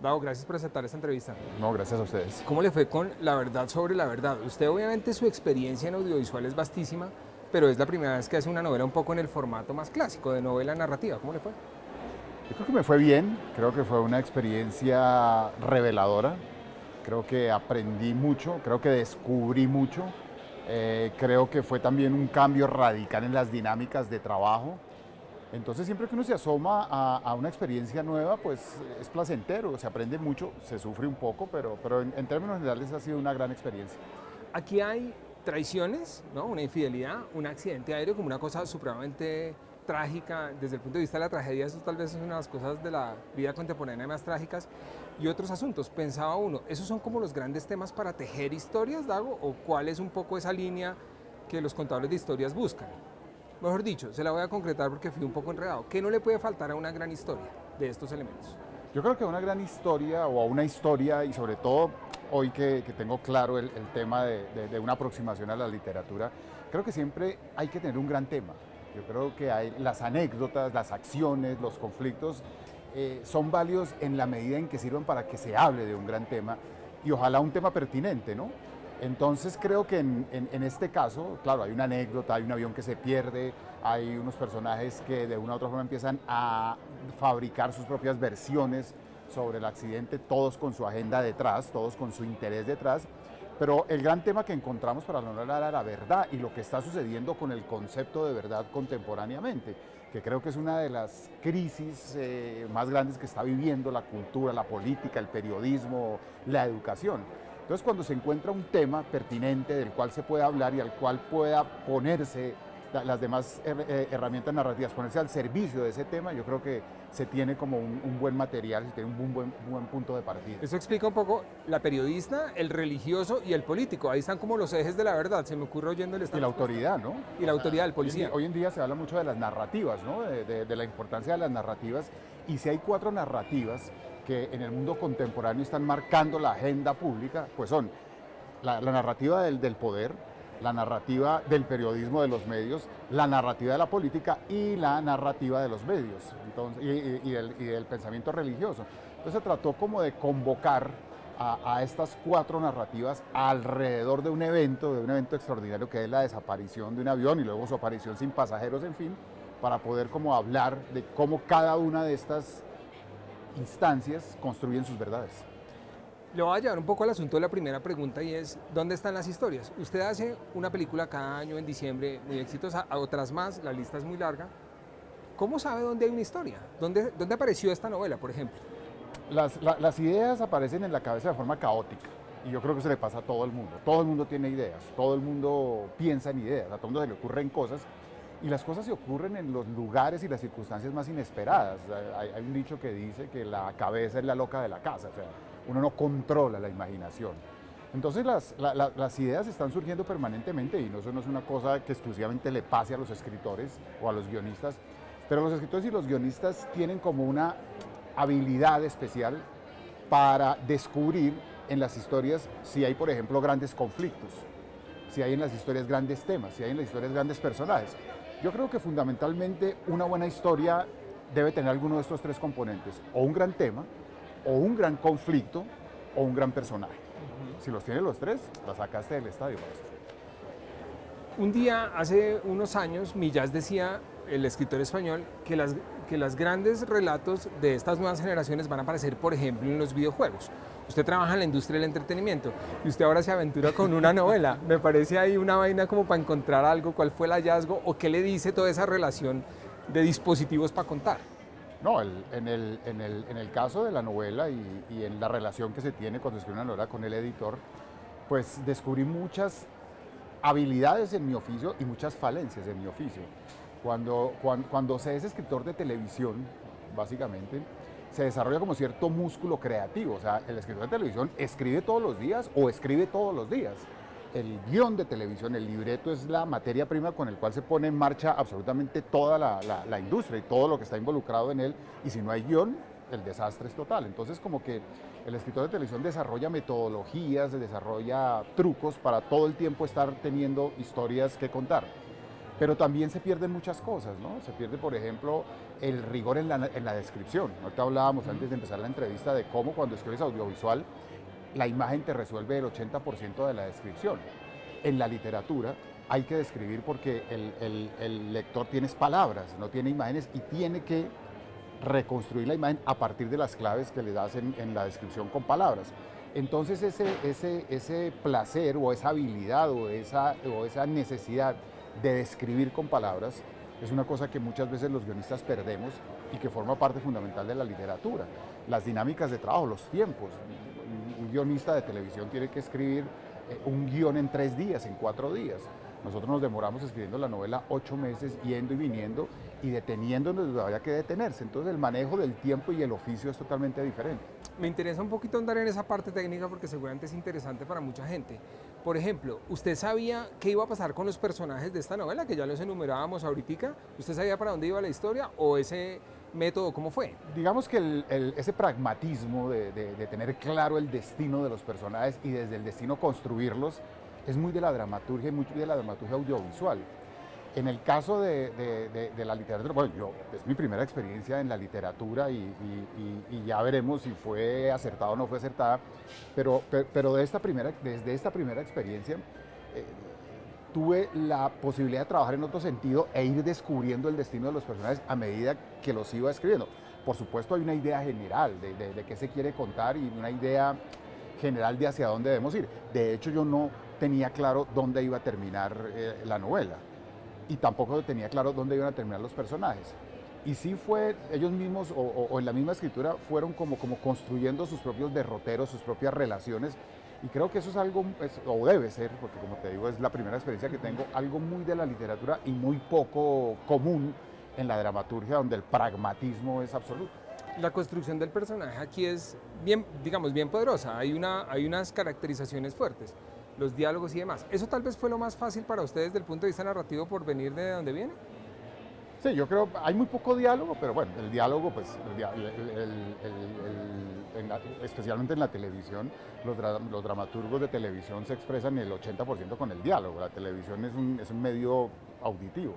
Dago, gracias por aceptar esta entrevista. No, gracias a ustedes. ¿Cómo le fue con La Verdad sobre la Verdad? Usted obviamente su experiencia en audiovisual es vastísima, pero es la primera vez que hace una novela un poco en el formato más clásico de novela narrativa. ¿Cómo le fue? Yo creo que me fue bien, creo que fue una experiencia reveladora, creo que aprendí mucho, creo que descubrí mucho, creo que fue también un cambio radical en las dinámicas de trabajo. Entonces siempre que uno se asoma a una experiencia nueva, pues es placentero, se aprende mucho, se sufre un poco, pero en términos generales ha sido una gran experiencia. Aquí hay traiciones, ¿no? Una infidelidad, un accidente aéreo como una cosa supremamente trágica desde el punto de vista de la tragedia. Eso tal vez es una de las cosas de la vida contemporánea más trágicas. Y otros asuntos, pensaba uno, ¿esos son como los grandes temas para tejer historias, Dago? ¿O cuál es un poco esa línea que los contadores de historias buscan? Mejor dicho, se la voy a concretar porque fui un poco enredado. ¿Qué no le puede faltar a una gran historia de estos elementos? Yo creo que una gran historia o a una historia, y sobre todo hoy que tengo claro el tema de una aproximación a la literatura, creo que siempre hay que tener un gran tema. Yo creo que hay las anécdotas, las acciones, los conflictos son válidos en la medida en que sirvan para que se hable de un gran tema y ojalá un tema pertinente, ¿no? Entonces creo que en este caso, claro, hay una anécdota, hay un avión que se pierde, hay unos personajes que de una u otra forma empiezan a fabricar sus propias versiones sobre el accidente, todos con su agenda detrás, todos con su interés detrás, pero el gran tema que encontramos para la novela era la verdad y lo que está sucediendo con el concepto de verdad contemporáneamente, que creo que es una de las crisis más grandes que está viviendo la cultura, la política, el periodismo, la educación. Entonces, cuando se encuentra un tema pertinente del cual se pueda hablar y al cual pueda ponerse las demás herramientas narrativas, ponerse al servicio de ese tema, yo creo que se tiene como un buen material, se tiene un buen punto de partida. Eso explica un poco la periodista, el religioso y el político. Ahí están como los ejes de la verdad. Se me ocurre oyendo el Y la autoridad, ¿no? Y la autoridad del policía. Hoy en día se habla mucho de las narrativas, ¿no? De la importancia de las narrativas. Y si hay 4 narrativas que en el mundo contemporáneo están marcando la agenda pública, pues son la narrativa del poder, la narrativa del periodismo de los medios, la narrativa de la política y la narrativa de los medios entonces, y del pensamiento religioso. Entonces se trató como de convocar a estas 4 narrativas alrededor de un evento extraordinario que es la desaparición de un avión y luego su aparición sin pasajeros, en fin, para poder como hablar de cómo cada una de estas instancias construyen sus verdades. Le voy a llevar un poco al asunto de la primera pregunta y es, ¿dónde están las historias? Usted hace una película cada año en diciembre muy exitosa, a otras más, la lista es muy larga. ¿Cómo sabe dónde hay una historia? ¿Dónde apareció esta novela, por ejemplo? Las ideas aparecen en la cabeza de forma caótica y yo creo que se le pasa a todo el mundo. Todo el mundo tiene ideas, todo el mundo piensa en ideas, a todo el mundo se le ocurren cosas y las cosas se ocurren en los lugares y las circunstancias más inesperadas. Hay un dicho que dice que la cabeza es la loca de la casa, o sea, uno no controla la imaginación. Entonces las ideas están surgiendo permanentemente y eso no es una cosa que exclusivamente le pase a los escritores o a los guionistas, pero los escritores y los guionistas tienen como una habilidad especial para descubrir en las historias si hay, por ejemplo, grandes conflictos, si hay en las historias grandes temas, si hay en las historias grandes personajes. Yo creo que fundamentalmente una buena historia debe tener alguno de estos 3 componentes, o un gran tema, o un gran conflicto, o un gran personaje. Si los tiene los 3, la sacaste del estadio, maestro. Un día, hace unos años, Millás decía, el escritor español, que las grandes relatos de estas nuevas generaciones van a aparecer, por ejemplo, en los videojuegos. Usted trabaja en la industria del entretenimiento y usted ahora se aventura con una novela. Me parece ahí una vaina como para encontrar algo, cuál fue el hallazgo o qué le dice toda esa relación de dispositivos para contar. No, en el caso de la novela y en la relación que se tiene cuando escribe una novela con el editor, pues descubrí muchas habilidades en mi oficio y muchas falencias en mi oficio. Cuando se es escritor de televisión, básicamente, se desarrolla como cierto músculo creativo. O sea, el escritor de televisión escribe todos los días o escribe todos los días. El guión de televisión, el libreto, es la materia prima con el cual se pone en marcha absolutamente toda la industria y todo lo que está involucrado en él. Y si no hay guión, el desastre es total. Entonces, como que el escritor de televisión desarrolla metodologías, desarrolla trucos para todo el tiempo estar teniendo historias que contar. Pero también se pierden muchas cosas, ¿no? Se pierde, por ejemplo, el rigor en la descripción. Ahorita hablábamos antes de empezar la entrevista de cómo cuando escribes audiovisual, la imagen te resuelve el 80% de la descripción. En la literatura hay que describir porque el lector tiene palabras, no tiene imágenes y tiene que reconstruir la imagen a partir de las claves que le das en la descripción con palabras. Entonces ese placer o esa habilidad o esa necesidad de describir con palabras es una cosa que muchas veces los guionistas perdemos y que forma parte fundamental de la literatura. Las dinámicas de trabajo, los tiempos. Un guionista de televisión tiene que escribir un guión en 3 días, en 4 días. Nosotros nos demoramos escribiendo la novela 8 meses, yendo y viniendo y deteniéndonos donde había que detenerse. Entonces el manejo del tiempo y el oficio es totalmente diferente. Me interesa un poquito andar en esa parte técnica porque seguramente es interesante para mucha gente. Por ejemplo, ¿usted sabía qué iba a pasar con los personajes de esta novela, que ya los enumerábamos ahorita? ¿Usted sabía para dónde iba la historia o ese método cómo fue? Digamos que ese pragmatismo de tener claro el destino de los personajes y desde el destino construirlos es muy de la dramaturgia y muy de la dramaturgia audiovisual. En el caso de la literatura, bueno, es mi primera experiencia en la literatura y ya veremos si fue acertada o no fue acertada, pero desde esta primera experiencia tuve la posibilidad de trabajar en otro sentido e ir descubriendo el destino de los personajes a medida que los iba escribiendo. Por supuesto hay una idea general de qué se quiere contar y una idea general de hacia dónde debemos ir. De hecho yo no tenía claro dónde iba a terminar la novela y tampoco tenía claro dónde iban a terminar los personajes. Y sí fue, ellos mismos o en la misma escritura fueron como construyendo sus propios derroteros, sus propias relaciones. Y creo que eso es algo, o debe ser, porque como te digo, es la primera experiencia que tengo, algo muy de la literatura y muy poco común en la dramaturgia, donde el pragmatismo es absoluto. La construcción del personaje aquí es bien, digamos, bien poderosa. Hay unas caracterizaciones fuertes, los diálogos y demás. ¿Eso tal vez fue lo más fácil para ustedes desde el punto de vista narrativo por venir de donde viene? Sí, yo creo, hay muy poco diálogo, pero bueno, el diálogo, pues, especialmente en la televisión, los dramaturgos de televisión se expresan el 80% con el diálogo. La televisión es un medio auditivo.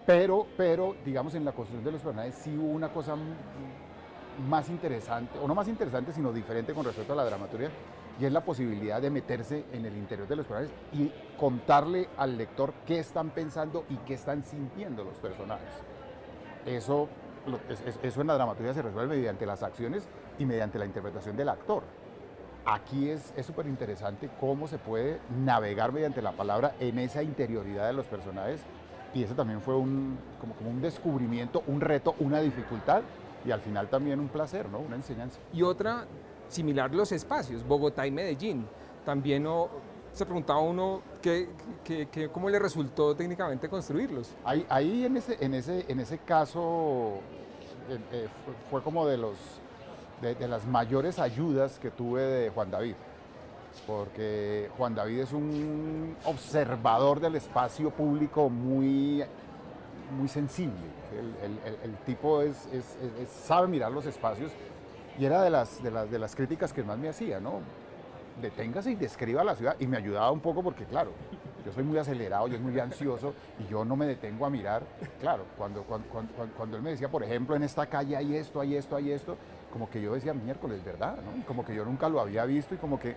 Pero, digamos, en la construcción de los personajes sí hubo una cosa más interesante, o no más interesante, sino diferente con respecto a la dramaturgia, y es la posibilidad de meterse en el interior de los personajes y contarle al lector qué están pensando y qué están sintiendo los personajes. Eso en la dramaturgia se resuelve mediante las acciones y mediante la interpretación del actor. Aquí es súper interesante cómo se puede navegar mediante la palabra en esa interioridad de los personajes, y eso también fue como un descubrimiento, un reto, una dificultad y al final también un placer, ¿no? Una enseñanza. Y otra, similar los espacios, Bogotá y Medellín. También se preguntaba uno cómo le resultó técnicamente construirlos. Ahí en ese caso fue como de las mayores ayudas que tuve de Juan David, porque Juan David es un observador del espacio público muy sensible. El tipo sabe mirar los espacios y era de las críticas que más me hacía, ¿no? Deténgase y describa la ciudad, y me ayudaba un poco porque, claro, yo soy muy acelerado, yo soy muy ansioso y yo no me detengo a mirar. Claro, cuando él me decía, por ejemplo, en esta calle hay esto, hay esto, hay esto, como que yo decía, miércoles, ¿verdad? ¿No? Como que yo nunca lo había visto y como que...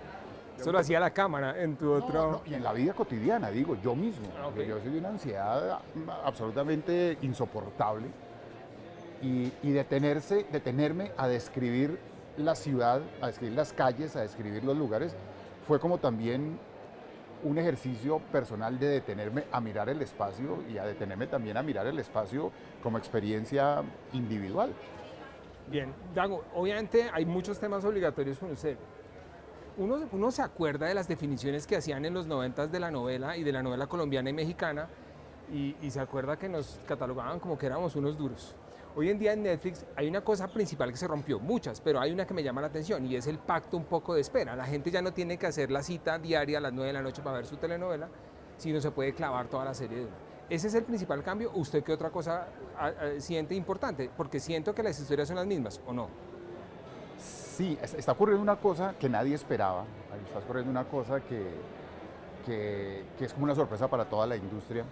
Eso lo hacía la cámara en tu otro... No, y en la vida cotidiana, digo, yo mismo. Okay. Yo soy de una ansiedad absolutamente insoportable y detenerme a describir la ciudad, a describir las calles, a describir los lugares, fue como también un ejercicio personal de detenerme a mirar el espacio y a detenerme también a mirar el espacio como experiencia individual. Bien, Dago, obviamente hay muchos temas obligatorios con usted. Uno se acuerda de las definiciones que hacían en los 90s de la novela y de la novela colombiana y mexicana y se acuerda que nos catalogaban como que éramos unos duros. Hoy en día en Netflix hay una cosa principal que se rompió, muchas, pero hay una que me llama la atención y es el pacto un poco de espera. La gente ya no tiene que hacer la cita diaria a las 9 de la noche para ver su telenovela, sino se puede clavar toda la serie de una. ¿Ese es el principal cambio? ¿Usted qué otra cosa siente importante? Porque siento que las historias son las mismas, ¿o no? Sí, está ocurriendo una cosa que nadie esperaba, está ocurriendo una cosa que es como una sorpresa para toda la industria.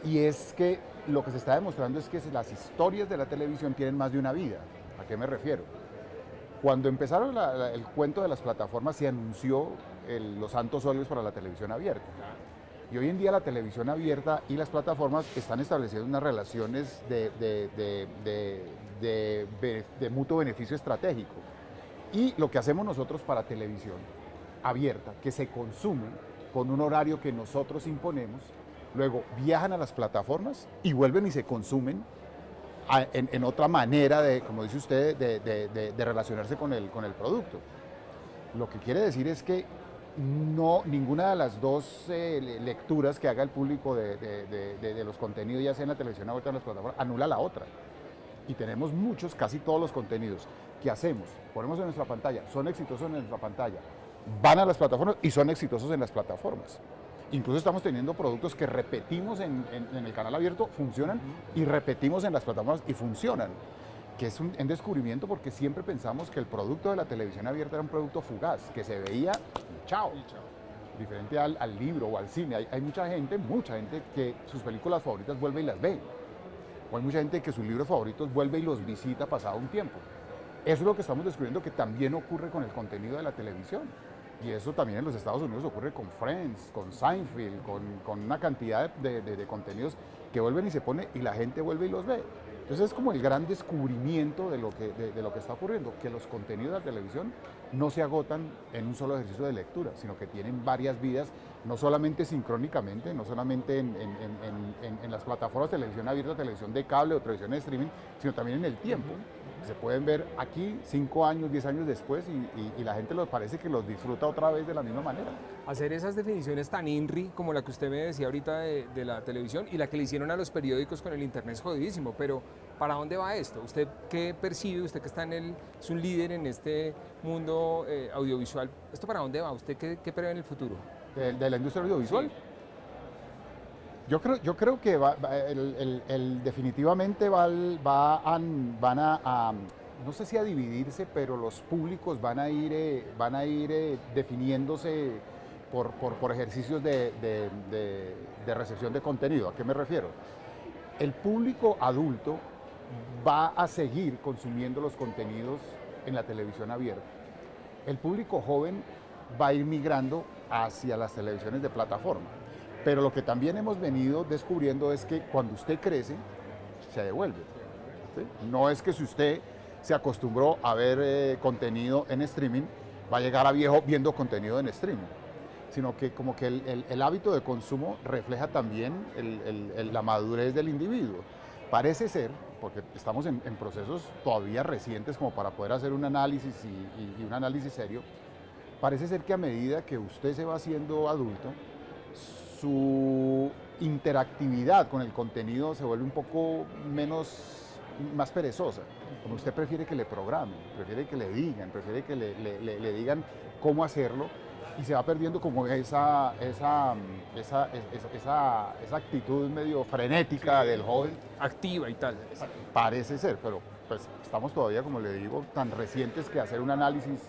Y es que lo que se está demostrando es que las historias de la televisión tienen más de una vida. ¿A qué me refiero? Cuando empezaron el cuento de las plataformas se anunció los santos óleos para la televisión abierta. Y hoy en día la televisión abierta y las plataformas están estableciendo unas relaciones de mutuo beneficio estratégico. Y lo que hacemos nosotros para televisión abierta, que se consume con un horario que nosotros imponemos, luego viajan a las plataformas y vuelven y se consumen en otra manera de, como dice usted, de relacionarse con el producto. Lo que quiere decir es que ninguna de las dos lecturas que haga el público de los contenidos, ya sea en la televisión o en las plataformas, anula la otra. Y tenemos casi todos los contenidos que hacemos, ponemos en nuestra pantalla, son exitosos en nuestra pantalla, van a las plataformas y son exitosos en las plataformas. Incluso estamos teniendo productos que repetimos en el canal abierto, funcionan, y repetimos en las plataformas y funcionan. Que es un descubrimiento, porque siempre pensamos que el producto de la televisión abierta era un producto fugaz, que se veía y chao. Diferente al libro o al cine. Hay mucha gente que sus películas favoritas vuelve y las ve. O hay mucha gente que sus libros favoritos vuelve y los visita pasado un tiempo. Eso es lo que estamos descubriendo que también ocurre con el contenido de la televisión. Y eso también en los Estados Unidos ocurre con Friends, con Seinfeld, con una cantidad de contenidos que vuelven y se pone y la gente vuelve y los ve. Entonces es como el gran descubrimiento de lo que está ocurriendo, que los contenidos de la televisión no se agotan en un solo ejercicio de lectura, sino que tienen varias vidas, no solamente sincrónicamente, no solamente en las plataformas de televisión abierta, televisión de cable o televisión de streaming, sino también en el tiempo. Se pueden ver aquí 5 años, 10 años después y la gente parece que los disfruta otra vez de la misma manera. Hacer esas definiciones tan INRI como la que usted me decía ahorita de la televisión y la que le hicieron a los periódicos con el internet es jodidísimo, pero ¿para dónde va esto? ¿Usted qué percibe? Usted que está es un líder en este mundo audiovisual, ¿esto para dónde va? ¿Usted qué prevé en el futuro? ¿De la industria audiovisual? Sí. Yo creo que definitivamente van a, no sé si a dividirse, pero los públicos van a ir definiéndose por ejercicios de recepción de contenido. ¿A qué me refiero? El público adulto va a seguir consumiendo los contenidos en la televisión abierta. El público joven va a ir migrando hacia las televisiones de plataforma. Pero lo que también hemos venido descubriendo es que cuando usted crece, se devuelve. ¿Sí? No es que si usted se acostumbró a ver contenido en streaming, va a llegar a viejo viendo contenido en streaming, sino que como que el hábito de consumo refleja también la madurez del individuo. Parece ser, porque estamos en procesos todavía recientes como para poder hacer un análisis y un análisis serio, parece ser que a medida que usted se va haciendo adulto, su interactividad con el contenido se vuelve un poco más perezosa. Como usted prefiere que le programen, prefiere que le digan, prefiere que le digan cómo hacerlo, y se va perdiendo como esa actitud medio frenética del joven. Activa y tal. Parece ser, pero pues estamos todavía, como le digo, tan recientes que hacer un análisis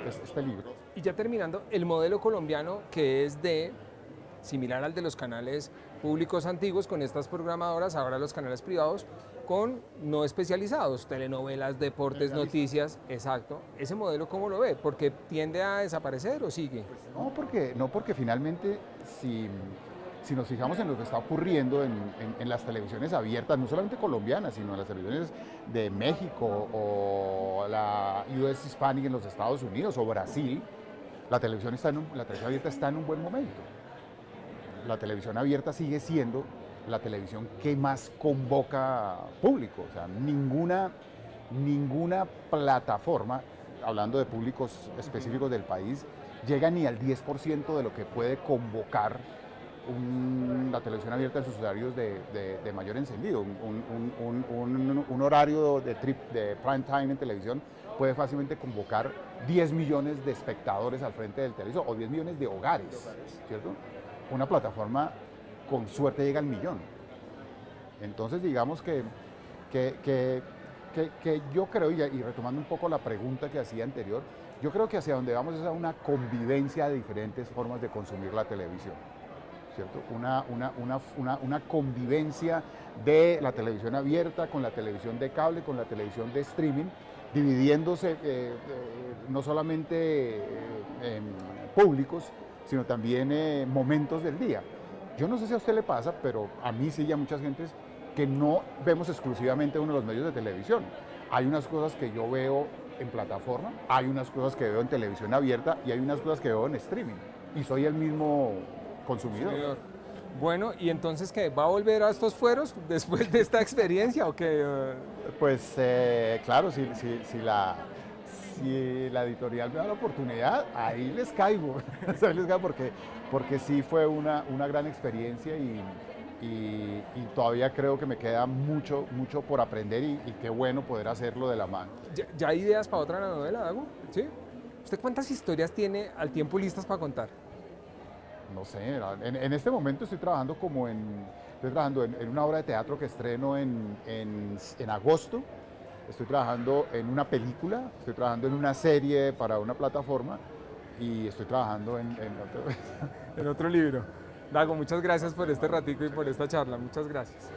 es peligroso. Y ya terminando, el modelo colombiano, que es similar al de los canales públicos antiguos con estas programadoras, ahora los canales privados con no especializados, telenovelas, deportes, noticias, exacto. ¿Ese modelo cómo lo ve? ¿Porque tiende a desaparecer o sigue? Pues no, porque finalmente si nos fijamos en lo que está ocurriendo en las televisiones abiertas, no solamente colombianas, sino en las televisiones de México o la US Hispanic en los Estados Unidos o Brasil, la televisión abierta está en un buen momento. La televisión abierta sigue siendo la televisión que más convoca público. O sea, ninguna plataforma, hablando de públicos específicos del país, llega ni al 10% de lo que puede convocar la televisión abierta en sus horarios de mayor encendido. Un horario de prime time en televisión puede fácilmente convocar 10 millones de espectadores al frente del televisor o 10 millones de hogares, ¿cierto? Una plataforma con suerte llega al millón. Entonces digamos que que yo creo, y retomando un poco la pregunta que hacía anterior, yo creo que hacia donde vamos es a una convivencia de diferentes formas de consumir la televisión, ¿cierto? Una convivencia de la televisión abierta con la televisión de cable, con la televisión de streaming, dividiéndose no solamente en públicos, sino también momentos del día. Yo no sé si a usted le pasa, pero a mí sí y a muchas gentes que no vemos exclusivamente uno de los medios de televisión. Hay unas cosas que yo veo en plataforma, hay unas cosas que veo en televisión abierta y hay unas cosas que veo en streaming. Y soy el mismo consumidor. Bueno, ¿y entonces qué? ¿Va a volver a estos fueros después de esta experiencia o qué? Pues claro, si la editorial me da la oportunidad, ahí les caigo, ahí les caigo porque sí fue una gran experiencia y todavía creo que me queda mucho por aprender y qué bueno poder hacerlo de la mano. ¿Ya hay ideas para otra novela, Dago? ¿Sí? ¿Usted cuántas historias tiene al tiempo listas para contar? No sé, en este momento estoy trabajando en una obra de teatro que estreno en agosto. Estoy trabajando en una película, estoy trabajando en una serie para una plataforma y estoy trabajando en otro... En otro libro. Dago, muchas gracias por este ratico y por esta charla. Muchas gracias.